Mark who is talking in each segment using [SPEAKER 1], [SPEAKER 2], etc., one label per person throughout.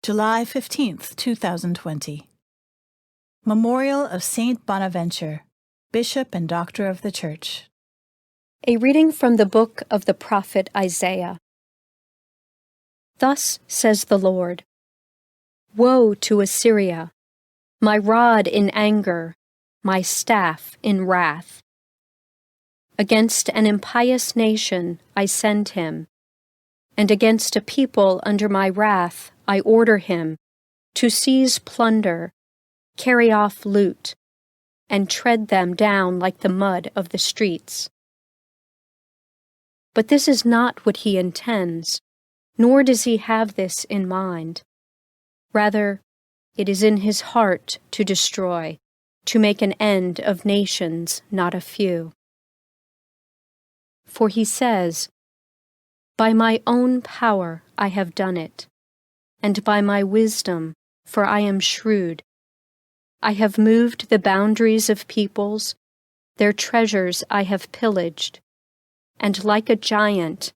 [SPEAKER 1] July 15th, 2020. Memorial of Saint Bonaventure, Bishop and Doctor of the Church.
[SPEAKER 2] A reading from the book of the prophet Isaiah. Thus says the Lord, Woe to Assyria, my rod in anger, my staff in wrath. Against an impious nation I send him, and against a people under my wrath I order him to seize plunder, carry off loot, and tread them down like the mud of the streets. But this is not what he intends, nor does he have this in mind. Rather, it is in his heart to destroy, to make an end of nations, not a few. For he says, By my own power I have done it, and by my wisdom, for I am shrewd. I have moved the boundaries of peoples, their treasures I have pillaged, and like a giant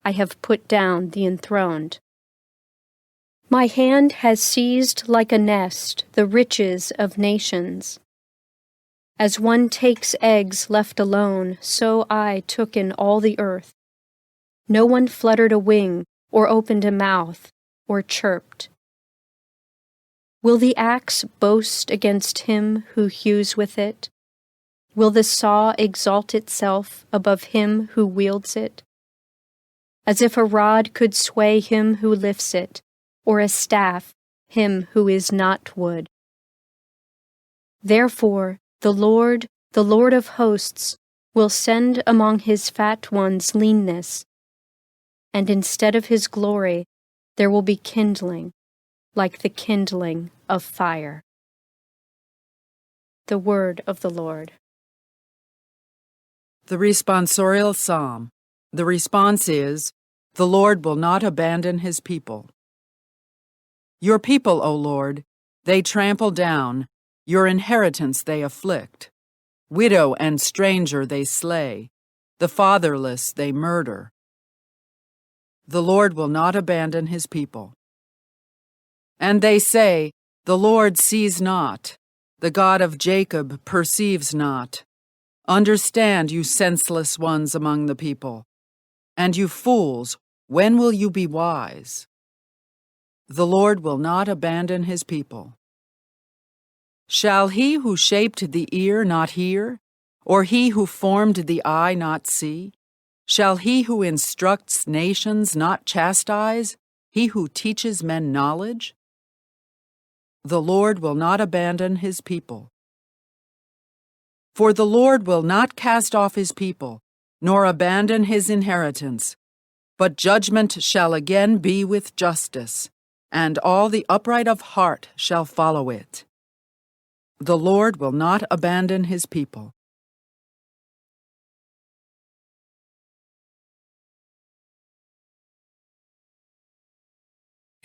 [SPEAKER 2] I have put down the enthroned. My hand has seized like a nest the riches of nations. As one takes eggs left alone, so I took in all the earth. No one fluttered a wing, or opened a mouth, or chirped. Will the axe boast against him who hews with it? Will the saw exalt itself above him who wields it? As if a rod could sway him who lifts it, or a staff him who is not wood. Therefore, the Lord of hosts, will send among his fat ones leanness, and instead of his glory there will be kindling, like the kindling of fire. The word of the Lord.
[SPEAKER 3] The responsorial psalm. The response is, The Lord will not abandon his people. Your people, O Lord, they trample down, your inheritance they afflict. Widow and stranger they slay, the fatherless they murder. The Lord will not abandon his people. And they say, The Lord sees not, the God of Jacob perceives not. Understand, you senseless ones among the people. And you fools, when will you be wise? The Lord will not abandon his people. Shall he who shaped the ear not hear, or he who formed the eye not see? Shall he who instructs nations not chastise, he who teaches men knowledge? The Lord will not abandon his people. For the Lord will not cast off his people, nor abandon his inheritance, but judgment shall again be with justice, and all the upright of heart shall follow it. The Lord will not abandon his people.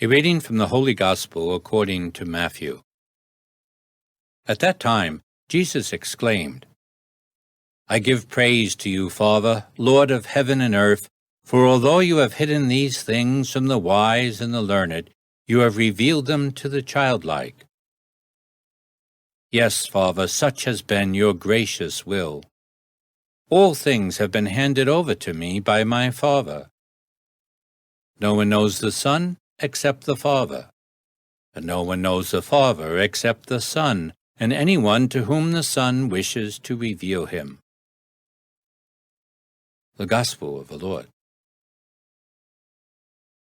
[SPEAKER 4] A reading from the Holy Gospel according to Matthew. At that time, Jesus exclaimed, I give praise to you, Father, Lord of heaven and earth, for although you have hidden these things from the wise and the learned, you have revealed them to the childlike. Yes, Father, such has been your gracious will. All things have been handed over to me by my Father. No one knows the Son except the Father, and no one knows the Father except the Son, and anyone to whom the Son wishes to reveal him. The Gospel of the Lord.